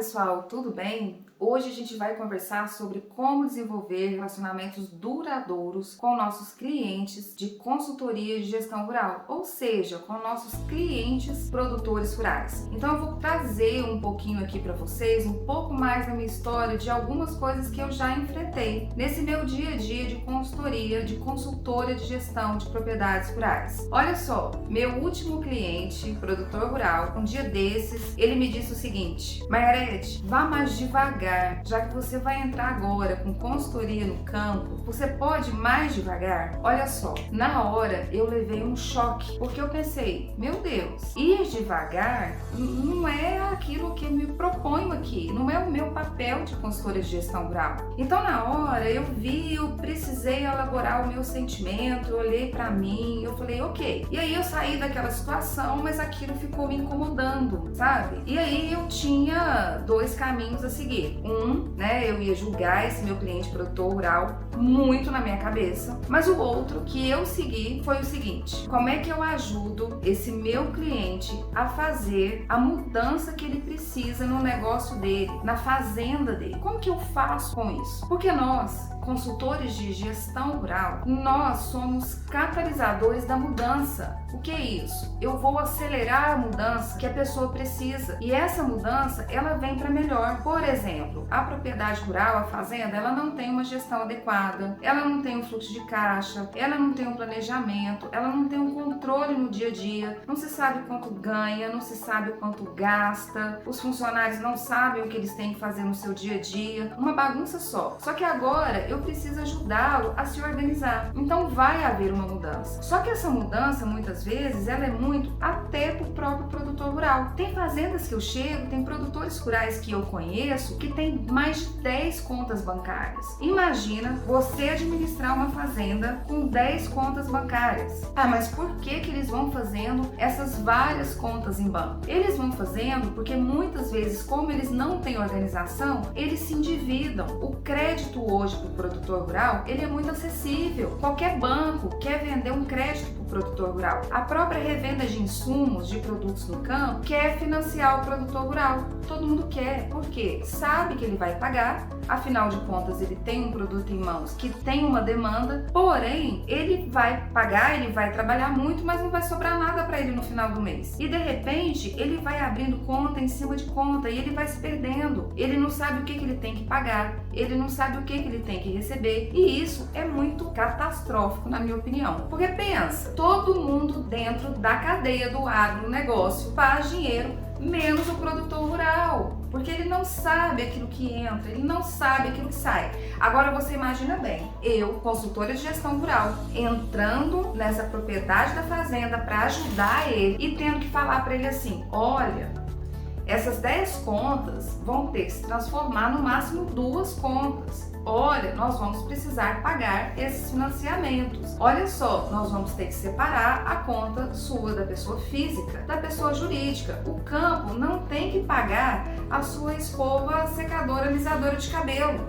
pessoal, tudo bem? Hoje a gente vai conversar sobre como desenvolver relacionamentos duradouros com nossos clientes de consultoria de gestão rural, ou seja, com nossos clientes produtores rurais. Então eu vou trazer um pouquinho aqui para vocês, um pouco mais da minha história, de algumas coisas que eu já enfrentei nesse meu dia a dia de consultoria, de consultora de gestão de propriedades rurais. Olha só, meu último cliente, produtor rural, um dia desses, ele me disse o seguinte: Margarete, vá mais devagar, já que você vai entrar agora com consultoria no campo, você pode ir mais devagar? Olha só, na hora eu levei um choque, porque eu pensei, meu Deus, ir devagar não é aquilo que eu me proponho aqui, não é o meu papel de consultora de gestão rural. Então na hora eu precisei elaborar o meu sentimento, eu olhei pra mim, eu falei, ok. E aí eu saí daquela situação, mas aquilo ficou me incomodando, sabe? E aí eu tinha dois caminhos a seguir. Eu ia julgar esse meu cliente produtor rural muito na minha cabeça, mas o outro que eu segui foi o seguinte: como é que eu ajudo esse meu cliente a fazer a mudança que ele precisa no negócio dele, na fazenda dele? Como que eu faço com isso? Porque nós, consultores de gestão rural, nós somos catalisadores da mudança. O que é isso? Eu vou acelerar a mudança que a pessoa precisa, e essa mudança ela vem para melhor. Por exemplo, a propriedade rural, a fazenda, ela não tem uma gestão adequada, ela não tem um fluxo de caixa, ela não tem um planejamento, ela não tem um controle no dia a dia, não se sabe quanto ganha, não se sabe o quanto gasta, os funcionários não sabem o que eles têm que fazer no seu dia a dia, uma bagunça só. Só que agora eu preciso ajudá-lo a se organizar. Então vai haver uma mudança. Só que essa mudança, muitas vezes, ela é muito até para o próprio produtor rural. Tem fazendas que eu chego, tem produtores rurais que eu conheço que tem mais de 10 contas bancárias. Imagina você administrar uma fazenda com 10 contas bancárias. Ah, mas por que eles vão fazendo essas várias contas em banco? Eles vão fazendo porque muitas vezes, como eles não têm organização, eles se endividam. O crédito hoje para o produtor rural, ele é muito acessível. Qualquer banco quer vender um crédito para o produtor rural. A própria revenda de insumos, de produtos no campo, quer financiar o produtor rural. Todo mundo quer, porque sabe que ele vai pagar, afinal de contas ele tem um produto em mãos que tem uma demanda, porém ele vai pagar, ele vai trabalhar muito, mas não vai sobrar nada para ele no final do mês. E de repente ele vai abrindo conta em cima de conta e ele vai se perdendo. Ele não sabe o que ele tem que pagar, ele não sabe o que ele tem que receber, e isso é muito catastrófico, na minha opinião. Porque pensa, todo mundo dentro da cadeia do agronegócio faz dinheiro, menos o produtor rural, porque ele não sabe aquilo que entra, ele não sabe aquilo que sai. Agora você imagina bem, eu, consultora de gestão rural, entrando nessa propriedade da fazenda para ajudar ele e tendo que falar para ele assim: olha, essas 10 contas vão ter que se transformar no máximo 2 contas. Olha, nós vamos precisar pagar esses financiamentos. Olha só, nós vamos ter que separar a conta sua da pessoa física da pessoa jurídica. O campo não tem que pagar a sua escova secadora alisadora de cabelo,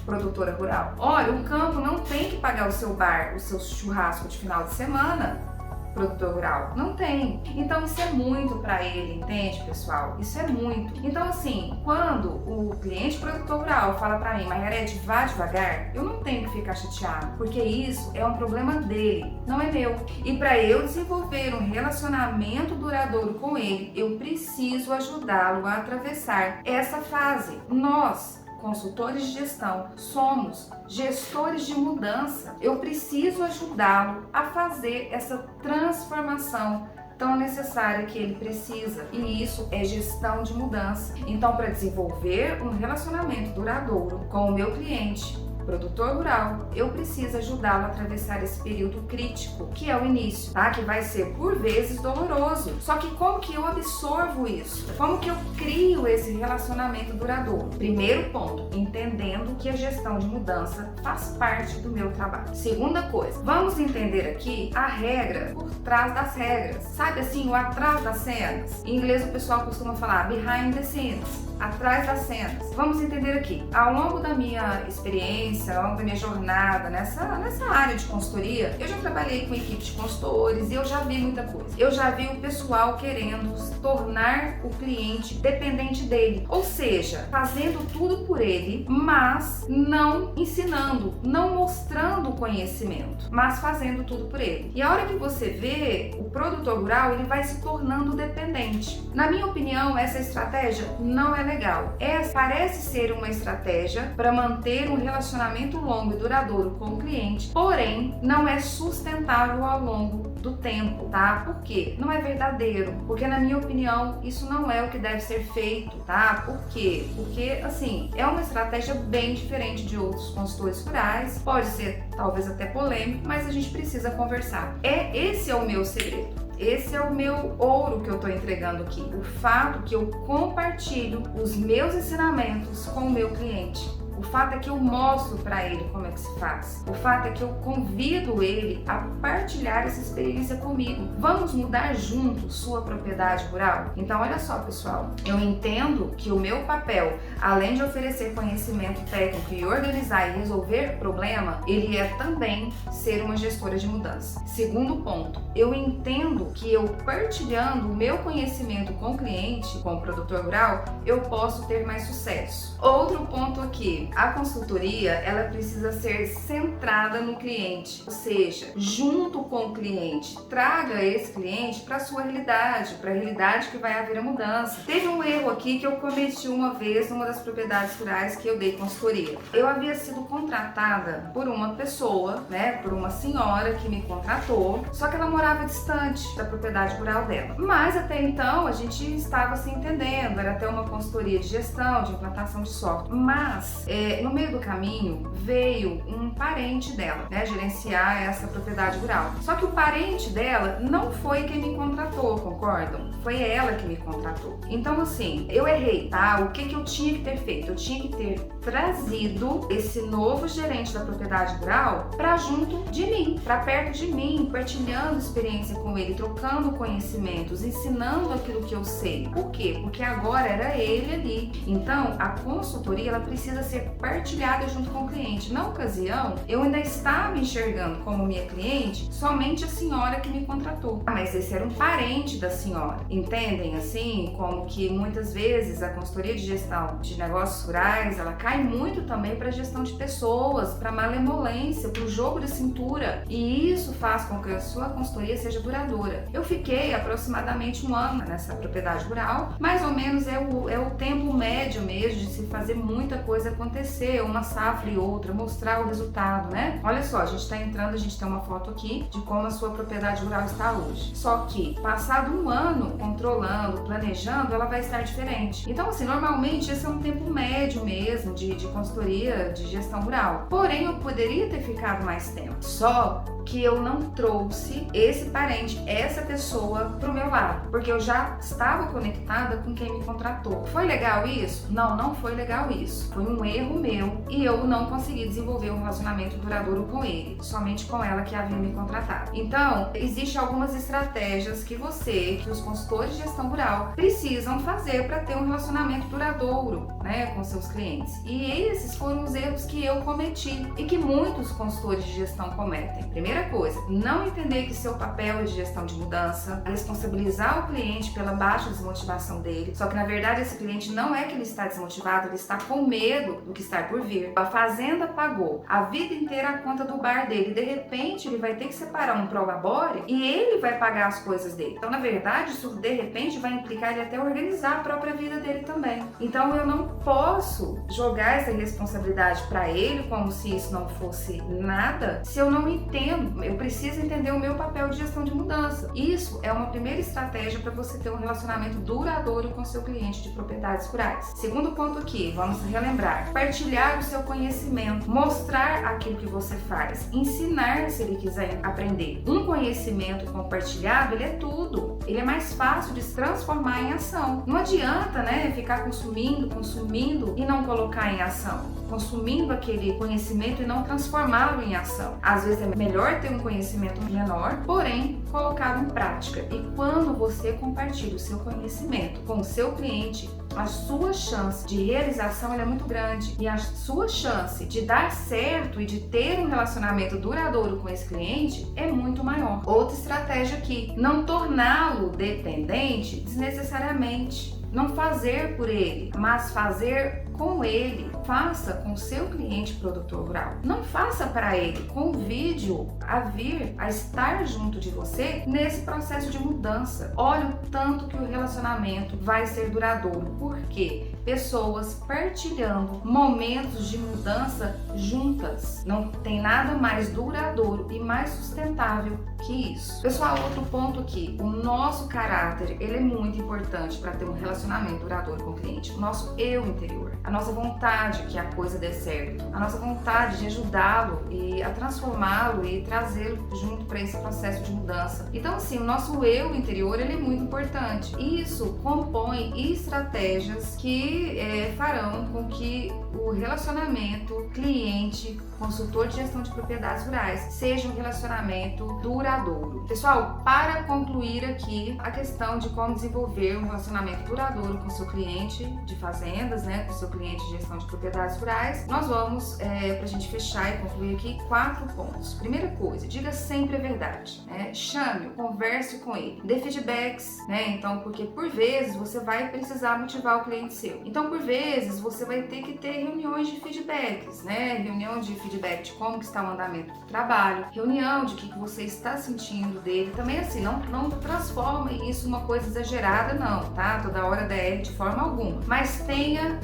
produtora rural. Olha, o campo não tem que pagar o seu bar, o seu churrasco de final de semana, produtor rural. Não tem. Então isso é muito para ele, entende, pessoal? Isso é muito. Então assim, quando o cliente produtor rural fala para mim: Margarete, vá devagar, eu não tenho que ficar chateado, porque isso é um problema dele, não é meu. E para eu desenvolver um relacionamento duradouro com ele, eu preciso ajudá-lo a atravessar essa fase. Nós, consultores de gestão, somos gestores de mudança. Eu preciso ajudá-lo a fazer essa transformação tão necessária que ele precisa, e isso é gestão de mudança. Então, para desenvolver um relacionamento duradouro com o meu cliente produtor rural, eu preciso ajudá-lo a atravessar esse período crítico, que é o início, tá? Que vai ser por vezes doloroso. Só que como que eu absorvo isso? Como que eu crio esse relacionamento duradouro? Primeiro ponto, entendendo que a gestão de mudança faz parte do meu trabalho. Segunda coisa, vamos entender aqui a regra por trás das regras. Sabe assim, o atrás das cenas? Em inglês o pessoal costuma falar behind the scenes, atrás das cenas. Vamos entender aqui. Ao longo da minha experiência experiência, ao longo da minha jornada nessa área de consultoria, eu já trabalhei com equipe de consultores e eu já vi muita coisa. Eu já vi o pessoal querendo tornar o cliente dependente dele, ou seja, fazendo tudo por ele, mas não ensinando, não mostrando o conhecimento, mas fazendo tudo por ele. E a hora que você vê, o produtor rural, ele vai se tornando dependente. Na minha opinião, essa estratégia não é legal. Parece ser uma estratégia para manter um relacionamento longo e duradouro com o cliente, porém não é sustentável ao longo do tempo, tá? Por quê? Não é verdadeiro, porque na minha opinião isso não é o que deve ser feito, tá? Por quê? Porque assim, é uma estratégia bem diferente de outros consultores rurais, pode ser talvez até polêmico, mas a gente precisa conversar. Esse é o meu segredo. Esse é o meu ouro que eu estou entregando aqui. O fato que eu compartilho os meus ensinamentos com o meu cliente. O fato é que eu mostro para ele como é que se faz. O fato é que eu convido ele a partilhar essa experiência comigo. Vamos mudar juntos sua propriedade rural? Então, olha só, pessoal. Eu entendo que o meu papel, além de oferecer conhecimento técnico e organizar e resolver problema, ele é também ser uma gestora de mudança. Segundo ponto, eu entendo que eu partilhando o meu conhecimento com o cliente, com o produtor rural, eu posso ter mais sucesso. Outro ponto aqui, a consultoria, ela precisa ser centrada no cliente, ou seja, junto com o cliente, traga esse cliente para a sua realidade, para a realidade que vai haver a mudança. Teve um erro aqui que eu cometi uma vez numa das propriedades rurais que eu dei consultoria. Eu havia sido contratada por uma pessoa, por uma senhora que me contratou, só que ela morava distante da propriedade rural dela. Mas até então a gente estava se entendendo, era até uma consultoria de gestão, de implantação de software, mas no meio do caminho veio um parente dela, gerenciar essa propriedade rural. Só que o parente dela não foi quem me contratou, concordam? Foi ela que me contratou. Então assim, eu errei, tá? O que eu tinha que ter feito? Eu tinha que ter trazido esse novo gerente da propriedade rural para junto de mim, para perto de mim, partilhando experiência com ele, trocando conhecimentos, ensinando aquilo que eu sei. Por quê? Porque agora era ele ali. Então, a consultoria, ela precisa ser partilhada junto com o cliente. Na ocasião, eu ainda estava enxergando como minha cliente somente a senhora que me contratou. Mas esse era um parente da senhora. Entendem? Assim, como que muitas vezes a consultoria de gestão de negócios rurais, ela cai muito também para gestão de pessoas, para malemolência, para o jogo de cintura. E isso faz com que a sua consultoria seja duradoura. Eu fiquei aproximadamente 1 ano nessa propriedade rural, mais ou menos é o tempo médio mesmo de se fazer muita coisa acontecer, uma safra e outra, mostrar o resultado, Olha só, a gente está entrando, a gente tem uma foto aqui de como a sua propriedade rural está hoje. Só que, passado 1 ano controlando, planejando, ela vai estar diferente. Então, assim, normalmente esse é um tempo médio mesmo de consultoria de gestão rural. Porém, eu poderia ter ficado mais tempo. Só que eu não trouxe esse parente, essa pessoa pro meu lado, porque eu já estava conectada com quem me contratou. Foi legal isso? Não, não foi legal isso. Foi um erro meu e eu não consegui desenvolver um relacionamento duradouro com ele, somente com ela que havia me contratado. Então, existem algumas estratégias que os consultores de gestão rural precisam fazer para ter um relacionamento duradouro, com seus clientes. E esses foram os erros que eu cometi e que muitos consultores de gestão cometem. Primeira coisa, não entender que seu papel é de gestão de mudança, responsabilizar o cliente pela baixa desmotivação dele, só que na verdade esse cliente não é que ele está desmotivado, ele está com medo do que está por vir. A fazenda pagou a vida inteira a conta do bar dele, de repente ele vai ter que separar um prolabore e ele vai pagar as coisas dele. Então na verdade isso de repente vai implicar ele até organizar a própria vida dele também. Então eu não posso jogar essa responsabilidade para ele como se isso não fosse nada, se eu não entendo. Eu preciso entender o meu papel de gestão de mudança. Isso é uma primeira estratégia para você ter um relacionamento duradouro com seu cliente de propriedades rurais. Segundo ponto aqui, vamos relembrar. Partilhar o seu conhecimento, mostrar aquilo que você faz, ensinar se ele quiser aprender. Um conhecimento compartilhado, ele é tudo. Ele é mais fácil de se transformar em ação. Não adianta, ficar consumindo e não colocar em ação. Consumindo aquele conhecimento e não transformá-lo em ação. Às vezes é melhor ter um conhecimento menor, porém colocado em prática. E quando você compartilha o seu conhecimento com o seu cliente, a sua chance de realização ela é muito grande e a sua chance de dar certo e de ter um relacionamento duradouro com esse cliente é muito maior. Outra estratégia aqui, não torná-lo dependente desnecessariamente. Não fazer por ele, mas fazer com ele. Faça com o seu cliente produtor rural. Não faça para ele. Convide-o a vir, a estar junto de você nesse processo de mudança. Olha o tanto que o relacionamento vai ser duradouro. Por quê? Pessoas partilhando momentos de mudança juntas. Não tem nada mais duradouro e mais sustentável que isso. Pessoal, outro ponto aqui, o nosso caráter, ele é muito importante para ter um relacionamento duradouro com o cliente. O nosso eu interior, a nossa vontade que a coisa dê certo, a nossa vontade de ajudá-lo e a transformá-lo e trazê-lo junto para esse processo de mudança. Então, assim, o nosso eu interior, ele é muito importante. Isso compõe estratégias que farão com que o relacionamento cliente-consultor de gestão de propriedades rurais seja um relacionamento duradouro. Pessoal, para concluir aqui a questão de como desenvolver um relacionamento duradouro com o seu cliente de fazendas, né, com o seu cliente de gestão de propriedades rurais, nós vamos, para a gente fechar e concluir aqui, 4 pontos. Primeira coisa, diga sempre a verdade, né? Chame-o, converse com ele, dê feedbacks, né? Então, porque por vezes você vai precisar motivar o cliente seu. Então, por vezes, você vai ter que ter reuniões de feedbacks, né? Reunião de feedback de como que está o andamento do trabalho, reunião de o que você está sentindo dele. Também assim, não transforma isso numa coisa exagerada, não, tá? Toda hora DR de forma alguma. Mas tenha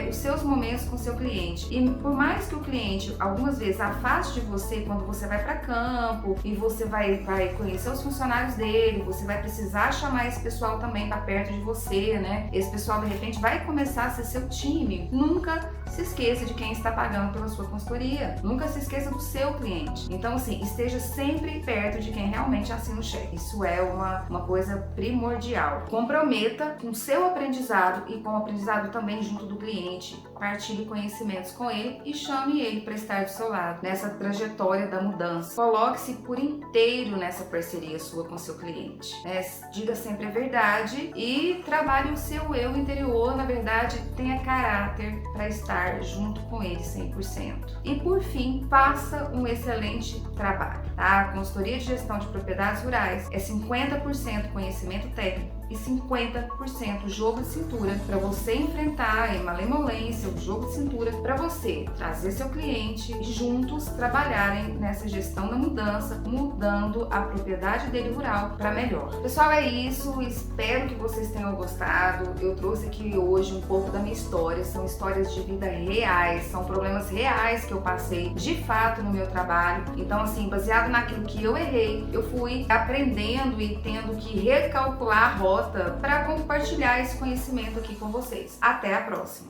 os seus momentos com o seu cliente. E por mais que o cliente, algumas vezes, afaste de você quando você vai para campo e você vai conhecer os funcionários dele, você vai precisar chamar esse pessoal também para perto de você, né? Esse pessoal, de repente, vai começar a ser seu time. Nunca se esqueça de quem está pagando pela sua consultoria. Nunca se esqueça do seu cliente. Então, assim, esteja sempre perto de quem realmente assina o cheque. Isso é uma coisa primordial. Comprometa com o seu aprendizado e com o aprendizado também junto do cliente. Partilhe conhecimentos com ele e chame ele para estar do seu lado nessa trajetória da mudança. Coloque-se por inteiro nessa parceria sua com o seu cliente, né? Diga sempre a verdade e trabalhe o seu eu interior. Na verdade, tenha caráter para estar junto com ele 100%. E por fim, faça um excelente trabalho, tá? A consultoria de gestão de propriedades rurais é 50% conhecimento técnico e 50% jogo de cintura para você enfrentar a malemolência, o jogo de cintura, para você trazer seu cliente e juntos trabalharem nessa gestão da mudança, mudando a propriedade dele rural para melhor. Pessoal, é isso. Espero que vocês tenham gostado. Eu trouxe aqui hoje um pouco da minha história. São histórias de vida reais, são problemas reais que eu passei de fato no meu trabalho. Então, assim, baseado naquilo que eu errei, eu fui aprendendo e tendo que recalcular a rota para compartilhar esse conhecimento aqui com vocês. Até a próxima!